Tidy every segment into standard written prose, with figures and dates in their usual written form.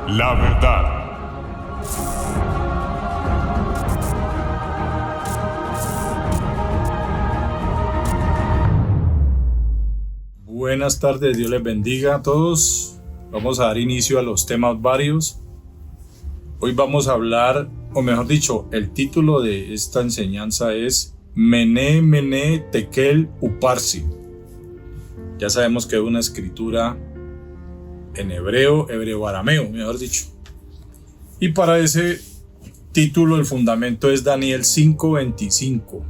La verdad. Buenas tardes, Dios les bendiga a todos. Vamos a dar inicio a los temas varios. Hoy vamos a hablar, o mejor dicho, el título de esta enseñanza es Mené, Mené, Tekel, Uparsin. Ya sabemos que es una escritura en hebreo-arameo, mejor dicho. Y para ese título el fundamento es Daniel 5:25.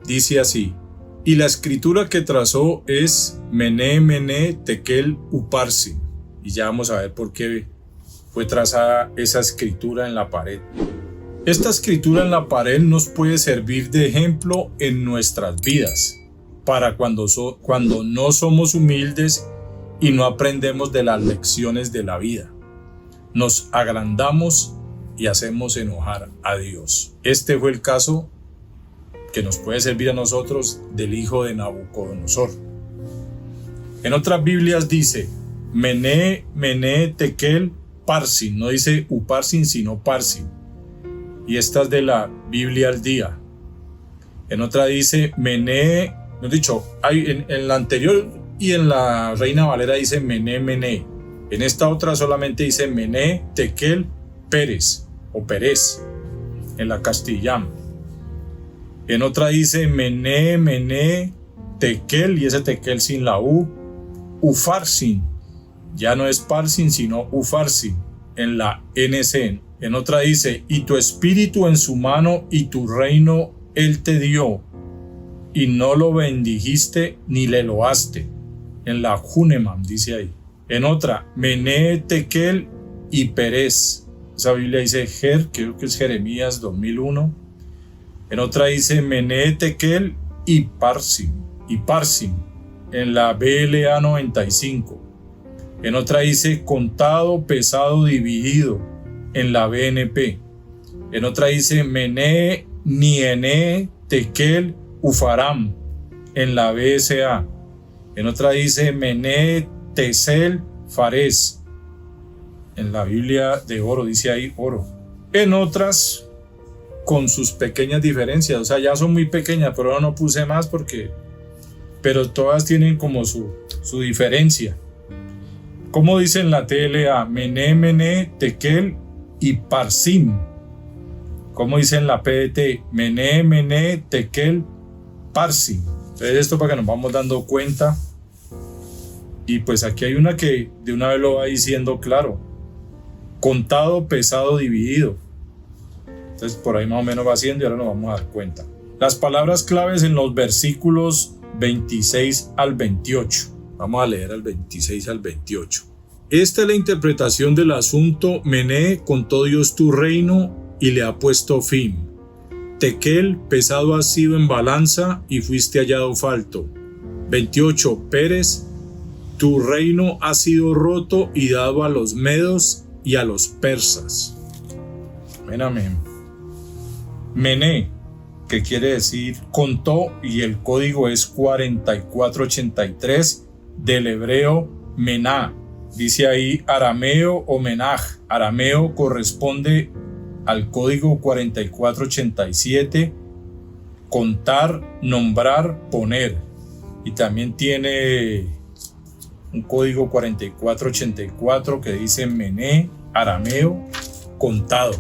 Dice así: y la escritura que trazó es Mené, Mené, Tekel, Uparsin. Y ya vamos a ver por qué fue trazada esa escritura en la pared. Esta escritura en la pared nos puede servir de ejemplo en nuestras vidas, para cuando no somos humildes y no aprendemos de las lecciones de la vida. Nos agrandamos y hacemos enojar a Dios. Este fue el caso que nos puede servir a nosotros del hijo de Nabucodonosor. En otras Biblias dice Mené, Mené, Tekel, Parsin. No dice Uparsin sino Parsin. Y esta es de la Biblia al día. En otra dice Mené, no he dicho, en la anterior y en la Reina Valera dice Mené, Mené. En esta otra solamente dice Mené, Tekel, Pérez o Pérez en la Castellán. En otra dice Mené, Mené, Tekel, y ese Tekel sin la U, Ufarsin. Ya no es Parsin sino Ufarsin en la NC. En otra dice, y tu espíritu en su mano y tu reino él te dio, y no lo bendijiste ni le loaste. En la Juneman dice ahí. En otra, Mené, Tekel y Pérez. Esa Biblia dice creo que es Jeremías 2001. En otra dice Mené, Tekel y Parsin. En la BLA 95. En otra dice contado, pesado, dividido. En la BNP. En otra dice Mené, Niené, Tekel, Ufaram. En la BSA. En otra dice Mené, Tesel, Fares. En la Biblia de oro dice ahí oro. En otras con sus pequeñas diferencias, o sea, ya son muy pequeñas, pero ahora no puse más pero todas tienen como su diferencia. Como dice en la TLA, Mené, Mené, Tekel y Parsin. Como dice en la PDT, Mené, Mené, Tekel, Parsin. Entonces esto para que nos vamos dando cuenta. Y pues aquí hay una que de una vez lo va diciendo claro. Contado, pesado, dividido. Entonces por ahí más o menos va haciendo y ahora nos vamos a dar cuenta. Las palabras claves en los versículos 26 al 28. Vamos a leer al 26 al 28. Esta es la interpretación del asunto. Mené, contó Dios tu reino y le ha puesto fin. Tekel, pesado has sido en balanza y fuiste hallado falto. 28. Pérez, tu reino ha sido roto y dado a los medos y a los persas. Amén. Mené, que quiere decir contó, y el código es 4483 del hebreo mená. Dice ahí arameo o menaj. Arameo corresponde al código 4487, contar, nombrar, poner. Y también tiene un código 4484 que dice mené, arameo, contado.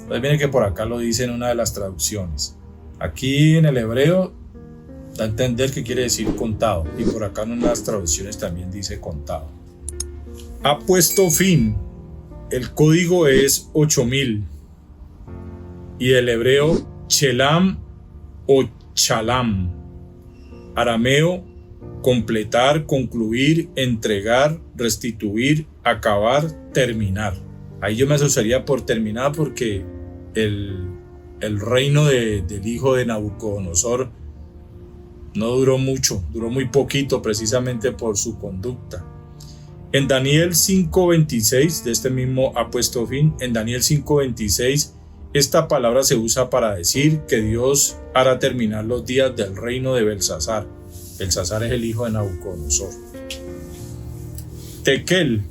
Entonces viene que por acá lo dice en una de las traducciones. Aquí en el hebreo da a entender que quiere decir contado, y por acá en unas traducciones también dice contado. Ha puesto fin. El código es 8000 y del hebreo chelam o chalam. Arameo, completar, concluir, entregar, restituir, acabar, terminar. Ahí yo me asociaría por terminar porque el reino del hijo de Nabucodonosor no duró mucho, duró muy poquito precisamente por su conducta. En Daniel 5:26, de este mismo ha puesto fin, en Daniel 5:26, esta palabra se usa para decir que Dios hará terminar los días del reino de Belsasar. Belsasar es el hijo de Nabucodonosor. Tekel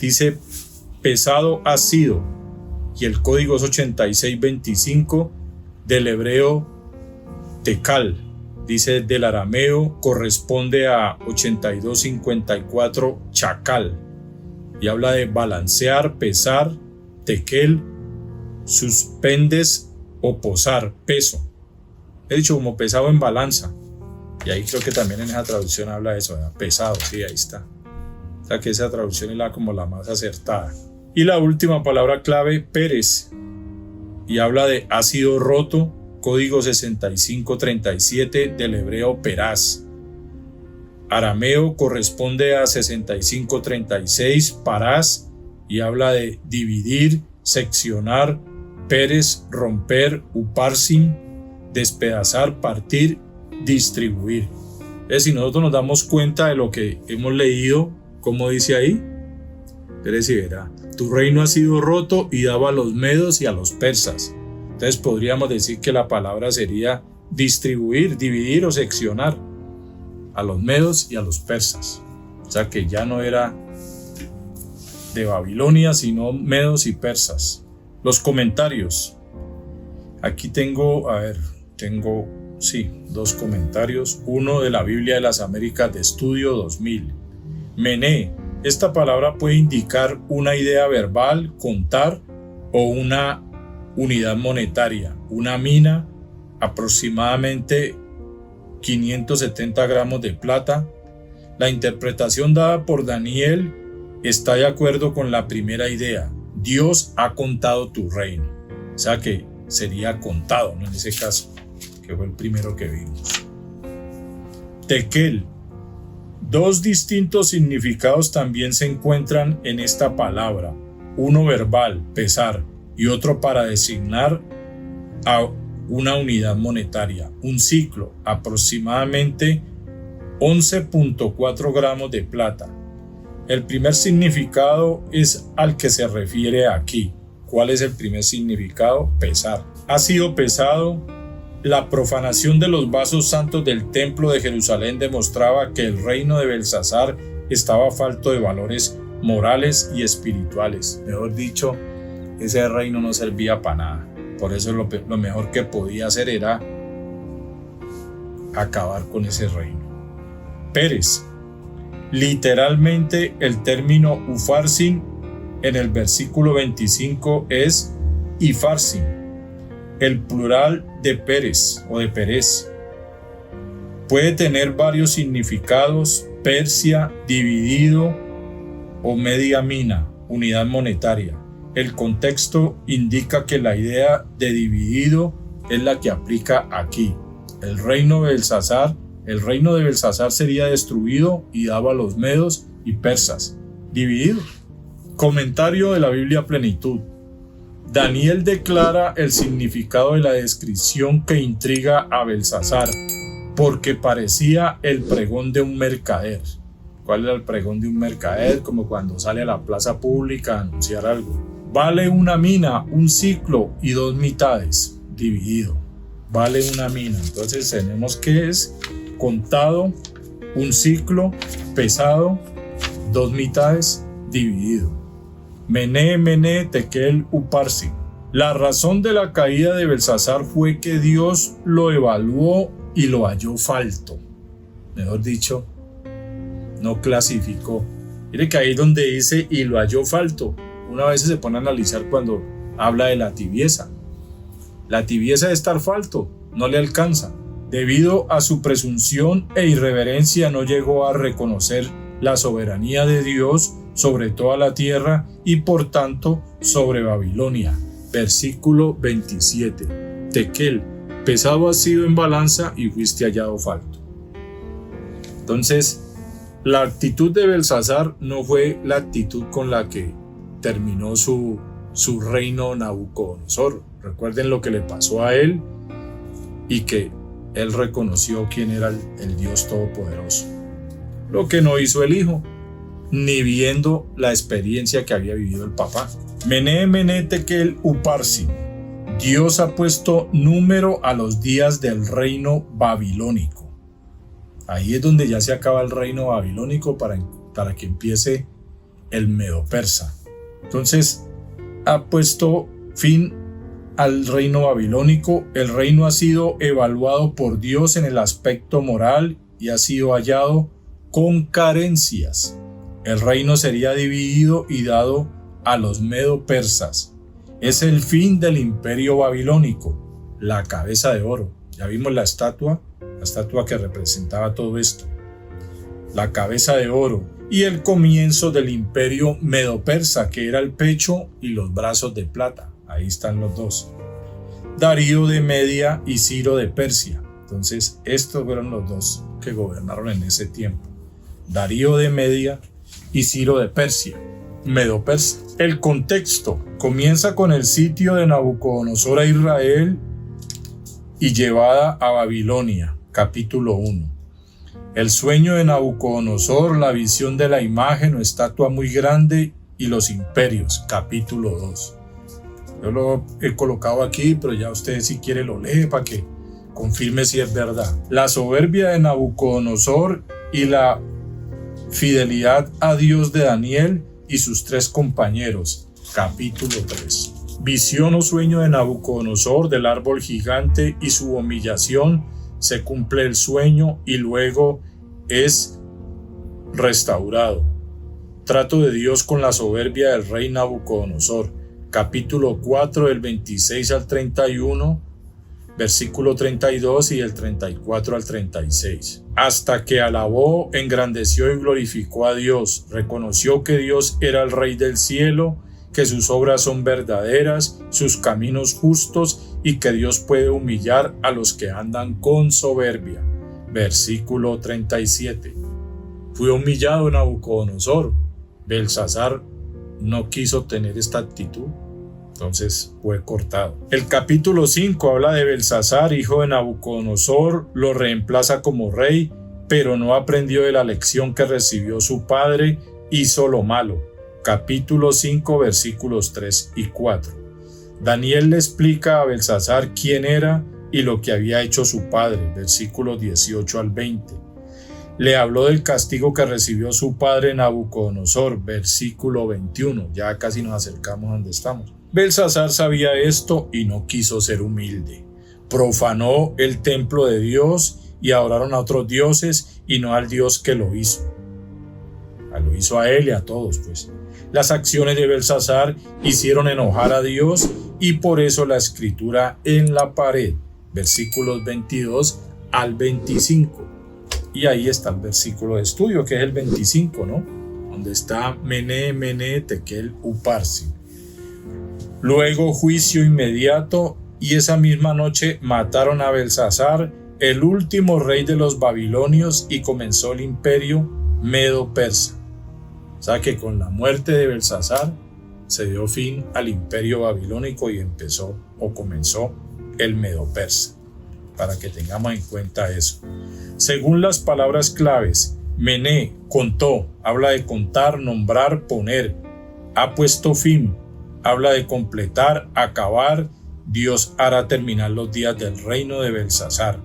dice pesado ha sido, y el código es 8625 del hebreo tekal, dice del arameo corresponde a 8254 chacal, y habla de balancear, pesar, tekel, suspendes o posar, peso. He dicho como pesado en balanza, y ahí creo que también en esa traducción habla de eso, ¿verdad? Pesado, sí, ahí está. O sea que esa traducción es como la más acertada. Y la última palabra clave, Pérez, y habla de ha sido roto, código 6537 del hebreo peraz. Arameo corresponde a 6536 parás, y habla de dividir, seccionar, Pérez, romper, uparsin, despedazar, partir, distribuir. Si nosotros nos damos cuenta de lo que hemos leído, como dice ahí, Pérez y verá, tu reino ha sido roto y daba a los medos y a los persas. Entonces podríamos decir que la palabra sería distribuir, dividir o seccionar a los medos y a los persas. O sea que ya no era de Babilonia, sino medos y persas. Los comentarios. Aquí tengo, dos comentarios. Uno de la Biblia de las Américas de Estudio 2000. Mené. Esta palabra puede indicar una idea verbal, contar, o una unidad monetaria. Una mina, aproximadamente 570 gramos de plata. La interpretación dada por Daniel está de acuerdo con la primera idea. Dios ha contado tu reino. O sea que sería contado, ¿no? En ese caso, que fue el primero que vimos. Tekel. Dos distintos significados también se encuentran en esta palabra. Uno verbal, pesar, y otro para designar a una unidad monetaria. Un ciclo, aproximadamente 11.4 gramos de plata. El primer significado es al que se refiere aquí. ¿Cuál es el primer significado? Pesar. Ha sido pesado. La profanación de los vasos santos del templo de Jerusalén demostraba que el reino de Belsasar estaba falto de valores morales y espirituales. Mejor dicho, ese reino no servía para nada. Por eso lo mejor que podía hacer era acabar con ese reino. Pérez. Literalmente el término ufarsin en el versículo 25 es ifarsin, el plural de Pérez o de Pérez. Puede tener varios significados: Persia, dividido, o media mina, unidad monetaria. El contexto indica que la idea de dividido es la que aplica aquí. El reino de Belsasar sería destruido y daba a los medos y persas. Dividido. Comentario de la Biblia Plenitud. Daniel declara el significado de la descripción que intriga a Belsasar, porque parecía el pregón de un mercader. ¿Cuál era el pregón de un mercader? Como cuando sale a la plaza pública a anunciar algo. Vale una mina, un ciclo y 2 mitades, dividido. Vale una mina. Entonces tenemos que es contado, un ciclo, pesado, 2 mitades, dividido. Mené, tekel, uparsin. La razón de la caída de Belsasar fue que Dios lo evaluó y lo halló falto. Mejor dicho, no clasificó. Mire que ahí es donde dice y lo halló falto. Una vez se pone a analizar cuando habla de la tibieza. La tibieza de estar falto, no le alcanza. Debido a su presunción e irreverencia no llegó a reconocer la soberanía de Dios sobre toda la tierra y por tanto sobre Babilonia. Versículo 27. Tekel, pesado has sido en balanza y fuiste hallado falto. Entonces, la actitud de Belsasar no fue la actitud con la que terminó su reino Nabucodonosor. Recuerden lo que le pasó a él y que él reconoció quién era el Dios Todopoderoso. Lo que no hizo el hijo, ni viendo la experiencia que había vivido el papá. Mené, tekel, uparsin. Dios ha puesto número a los días del reino babilónico. Ahí es donde ya se acaba el reino babilónico para que empiece el medo-persa. Entonces ha puesto fin al reino babilónico. El reino ha sido evaluado por Dios en el aspecto moral y ha sido hallado con carencias. El reino sería dividido y dado a los medo-persas. Es el fin del imperio babilónico, la cabeza de oro. Ya vimos la estatua que representaba todo esto. La cabeza de oro y el comienzo del imperio medo-persa, que era el pecho y los brazos de plata. Ahí están los dos. Darío de Media y Ciro de Persia. Entonces, estos fueron los dos que gobernaron en ese tiempo. Darío de Media y Ciro de Persia. Medo-Persa. El contexto comienza con el sitio de Nabucodonosor a Israel y llevada a Babilonia. Capítulo 1. El sueño de Nabucodonosor, la visión de la imagen o estatua muy grande y los imperios. Capítulo 2. Yo lo he colocado aquí, pero ya usted si quiere lo lee para que confirme si es verdad. La soberbia de Nabucodonosor y la fidelidad a Dios de Daniel y sus tres compañeros. Capítulo 3. Visión o sueño de Nabucodonosor del árbol gigante y su humillación. Se cumple el sueño y luego es restaurado. Trato de Dios con la soberbia del rey Nabucodonosor. Capítulo 4 del 26 al 31, versículo 32 y del 34 al 36. Hasta que alabó, engrandeció y glorificó a Dios, reconoció que Dios era el Rey del cielo, que sus obras son verdaderas, sus caminos justos y que Dios puede humillar a los que andan con soberbia. Versículo 37. Fue humillado Nabucodonosor. Belsasar no quiso tener esta actitud, entonces fue cortado. El capítulo 5 habla de Belsasar, hijo de Nabucodonosor, lo reemplaza como rey, pero no aprendió de la lección que recibió su padre, hizo lo malo. Capítulo 5 versículos 3 y 4. Daniel le explica a Belsasar quién era y lo que había hecho su padre, versículos 18 al 20. Le habló del castigo que recibió su padre Nabucodonosor, versículo 21. Ya casi nos acercamos a donde estamos. Belsasar sabía esto y no quiso ser humilde. Profanó el templo de Dios y adoraron a otros dioses y no al Dios que lo hizo. Lo hizo a él y a todos, pues. Las acciones de Belsasar hicieron enojar a Dios y por eso la escritura en la pared, versículos 22 al 25. Y ahí está el versículo de estudio, que es el 25, ¿no? Donde está Mené, Mené, Tekel, Uparsin. Luego juicio inmediato y esa misma noche mataron a Belsasar, el último rey de los babilonios, y comenzó el imperio medo-persa. O sea que con la muerte de Belsasar se dio fin al imperio babilónico y comenzó el medo-persa, para que tengamos en cuenta eso. Según las palabras claves, Mené, contó, habla de contar, nombrar, poner. Ha puesto fin, habla de completar, acabar. Dios hará terminar los días del reino de Belsasar.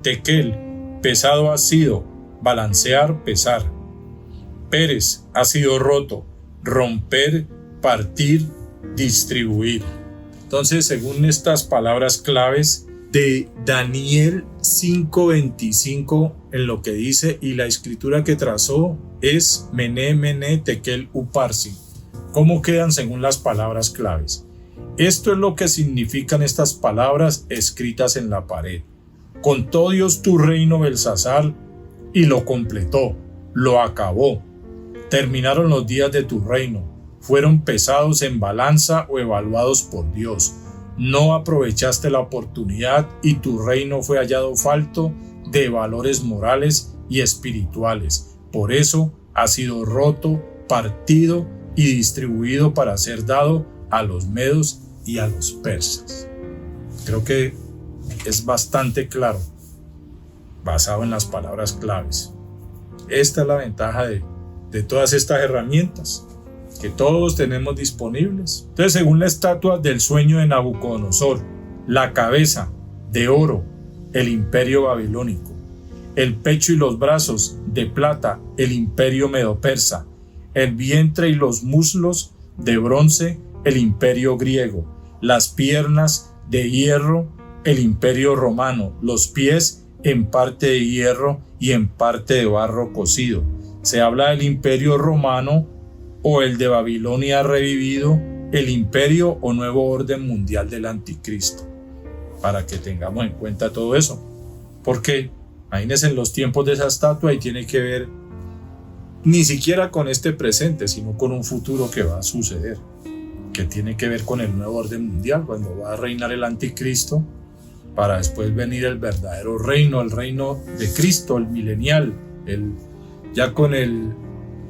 Tekel, pesado ha sido, balancear, pesar. Pérez, ha sido roto, romper, partir, distribuir. Entonces, según estas palabras claves de Daniel 5:25, en lo que dice, y la escritura que trazó es Mené, Mené, Tekel, Uparsin. ¿Cómo quedan según las palabras claves? Esto es lo que significan estas palabras escritas en la pared. Contó Dios tu reino, Belsasar, y lo completó, lo acabó. Terminaron los días de tu reino, fueron pesados en balanza o evaluados por Dios. No aprovechaste la oportunidad y tu reino fue hallado falto de valores morales y espirituales. Por eso ha sido roto, partido y distribuido para ser dado a los medos y a los persas. Creo que es bastante claro, basado en las palabras claves. Esta es la ventaja de todas estas herramientas que todos tenemos disponibles. Entonces, según la estatua del sueño de Nabucodonosor, la cabeza de oro, el imperio babilónico, el pecho y los brazos de plata, el imperio medo-persa, el vientre y los muslos de bronce el imperio griego, las piernas de hierro el imperio romano, los pies en parte de hierro y en parte de barro cocido. Se habla del imperio romano o el de Babilonia revivido, el imperio o nuevo orden mundial del anticristo, para que tengamos en cuenta todo eso. Porque imagínense en los tiempos de esa estatua y tiene que ver ni siquiera con este presente, sino con un futuro que va a suceder, que tiene que ver con el nuevo orden mundial, cuando va a reinar el anticristo, para después venir el verdadero reino, el reino de Cristo, el milenial. Ya con el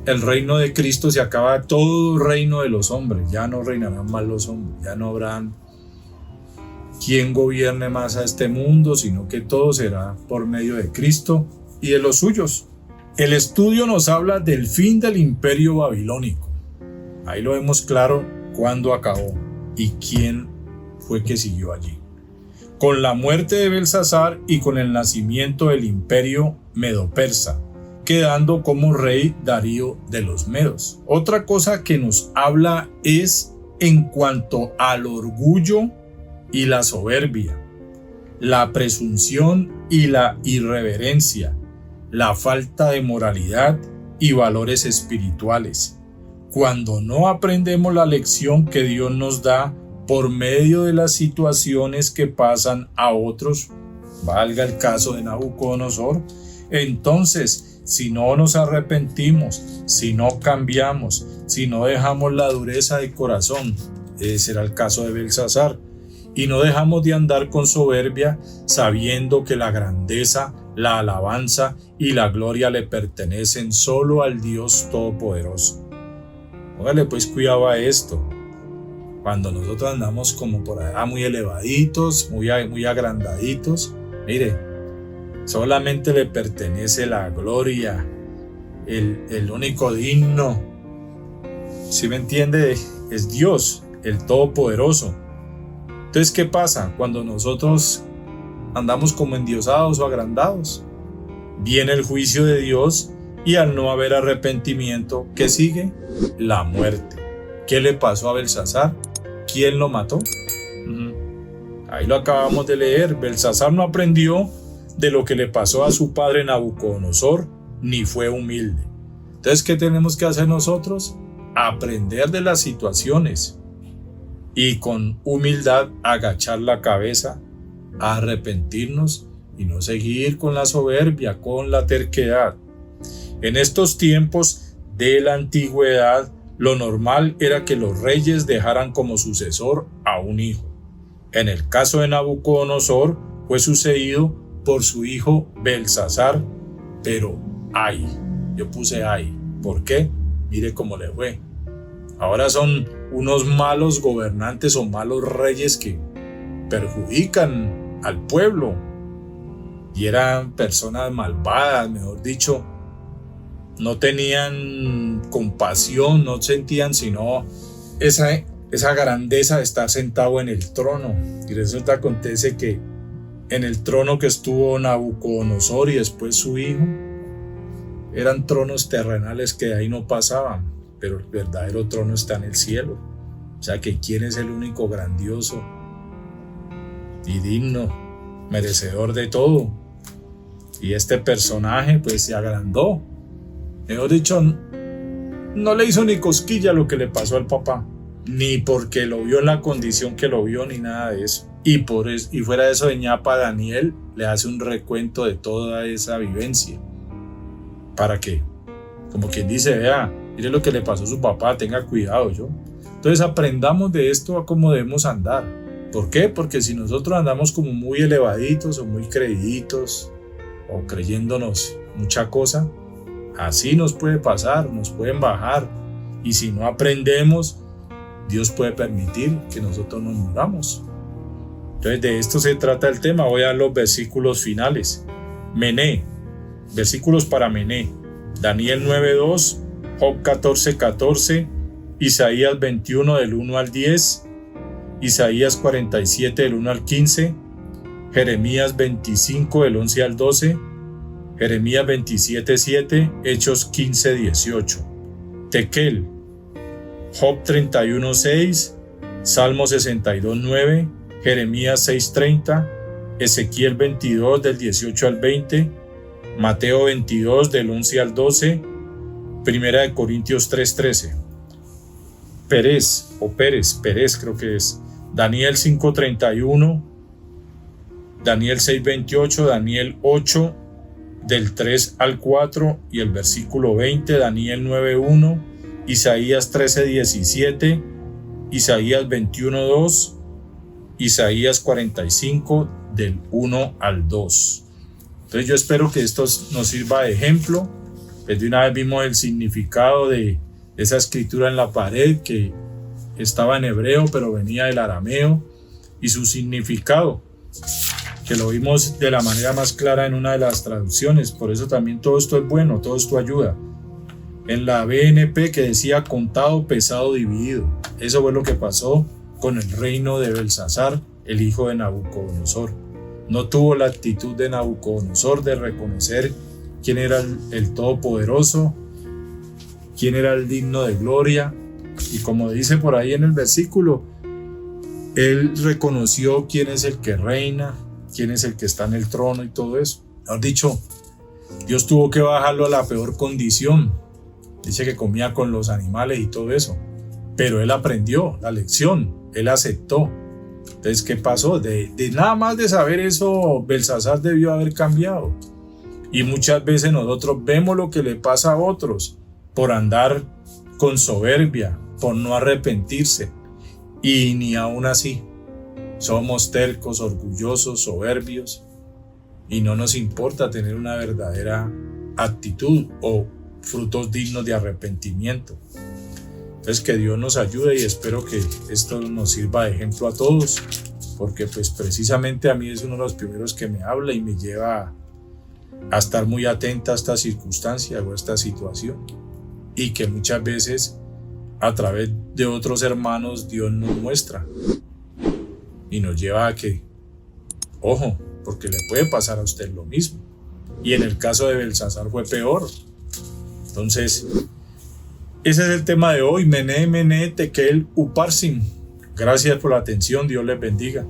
reino de Cristo se acaba todo reino de los hombres, ya no reinarán más los hombres, ya no habrán quien gobierne más a este mundo, sino que todo será por medio de Cristo y de los suyos. El estudio nos habla del fin del imperio babilónico. Ahí lo vemos claro cuándo acabó y quién fue que siguió allí. Con la muerte de Belsasar y con el nacimiento del imperio medo-persa, quedando como rey Darío de los Medos. Otra cosa que nos habla es en cuanto al orgullo y la soberbia, la presunción y la irreverencia, la falta de moralidad y valores espirituales. Cuando no aprendemos la lección que Dios nos da por medio de las situaciones que pasan a otros, valga el caso de Nabucodonosor, entonces si no nos arrepentimos, si no cambiamos, si no dejamos la dureza de corazón, ese será el caso de Belsasar, y no dejamos de andar con soberbia, sabiendo que la grandeza, la alabanza y la gloria le pertenecen solo al Dios Todopoderoso. Póngale pues cuidado a esto. Cuando nosotros andamos como por allá muy elevaditos, muy agrandaditos, mire, solamente le pertenece la gloria, el único digno, ¿sí me entiende? Es Dios, el Todopoderoso. Entonces, ¿qué pasa cuando nosotros andamos como endiosados o agrandados? Viene el juicio de Dios y al no haber arrepentimiento, ¿qué sigue? La muerte. ¿Qué le pasó a Belsasar? ¿Quién lo mató? Ahí lo acabamos de leer. Belsasar no aprendió de lo que le pasó a su padre Nabucodonosor, ni fue humilde. Entonces, ¿qué tenemos que hacer nosotros? Aprender de las situaciones y con humildad agachar la cabeza, arrepentirnos y no seguir con la soberbia, con la terquedad. En estos tiempos de la antigüedad, lo normal era que los reyes dejaran como sucesor a un hijo. En el caso de Nabucodonosor fue sucedido por su hijo Belsasar, pero ay, yo puse ay. ¿Por qué? Mire cómo le fue. Ahora son unos malos gobernantes o malos reyes que perjudican al pueblo y eran personas malvadas, mejor dicho. No tenían compasión, no sentían sino esa grandeza de estar sentado en el trono. Y resulta acontece que en el trono que estuvo Nabucodonosor y después su hijo, eran tronos terrenales que de ahí no pasaban, pero el verdadero trono está en el cielo. O sea que ¿quién es el único grandioso y digno, merecedor de todo? Y este personaje pues se agrandó. Mejor dicho, no le hizo ni cosquilla lo que le pasó al papá, ni porque lo vio en la condición que lo vio, ni nada de eso. Y fuera de eso, de ñapa, Daniel le hace un recuento de toda esa vivencia. ¿Para qué? Como quien dice, vea, mire lo que le pasó a su papá, tenga cuidado yo. Entonces aprendamos de esto a cómo debemos andar. ¿Por qué? Porque si nosotros andamos como muy elevaditos o muy creíditos o creyéndonos mucha cosa, así nos puede pasar, nos pueden bajar. Y si no aprendemos, Dios puede permitir que nosotros nos muramos. Entonces de esto se trata el tema. Voy a dar los versículos finales. Mené, versículos para Mené. Daniel 9:2, Job 14:14, Isaías 21 del 1 al 10, Isaías 47 del 1 al 15, Jeremías 25 del 11 al 12, Jeremías 27:7, Hechos 15:18. Tequel, Job 31:6, Salmo 62:9, Jeremías 6:30, Ezequiel 22 del 18 al 20, Mateo 22 del 11 al 12, Primera de Corintios 3:13. Pérez creo que es, Daniel 5:31, Daniel 6:28, Daniel 8 del 3 al 4 y el versículo 20, Daniel 9:1, Isaías 13:17, Isaías 21:2, Isaías 45 del 1 al 2. Entonces yo espero que esto nos sirva de ejemplo. De una vez vimos el significado de esa escritura en la pared que estaba en hebreo pero venía del arameo, y su significado que lo vimos de la manera más clara en una de las traducciones. Por eso también todo esto es bueno, todo esto ayuda. En la BNP que decía contado, pesado, dividido. Eso fue lo que pasó con el reino de Belsasar, el hijo de Nabucodonosor. No tuvo la actitud de Nabucodonosor de reconocer quién era el Todopoderoso, quién era el digno de gloria. Y como dice por ahí en el versículo, él reconoció quién es el que reina, quién es el que está en el trono y todo eso. Has dicho, Dios tuvo que bajarlo a la peor condición. Dice que comía con los animales y todo eso. Pero él aprendió la lección, él aceptó. Entonces, ¿qué pasó? De nada más de saber eso, Belsasar debió haber cambiado. Y muchas veces nosotros vemos lo que le pasa a otros por andar con soberbia, por no arrepentirse. Y ni aún así somos tercos, orgullosos, soberbios, y no nos importa tener una verdadera actitud o frutos dignos de arrepentimiento. Entonces que Dios nos ayude, y espero que esto nos sirva de ejemplo a todos, porque pues precisamente a mí es uno de los primeros que me habla y me lleva a estar muy atenta a esta circunstancia o a esta situación, y que muchas veces a través de otros hermanos Dios nos muestra y nos lleva a que, ojo, porque le puede pasar a usted lo mismo. Y en el caso de Belsasar fue peor. Entonces, ese es el tema de hoy. Mené, tekel, uparsin. Gracias por la atención. Dios les bendiga.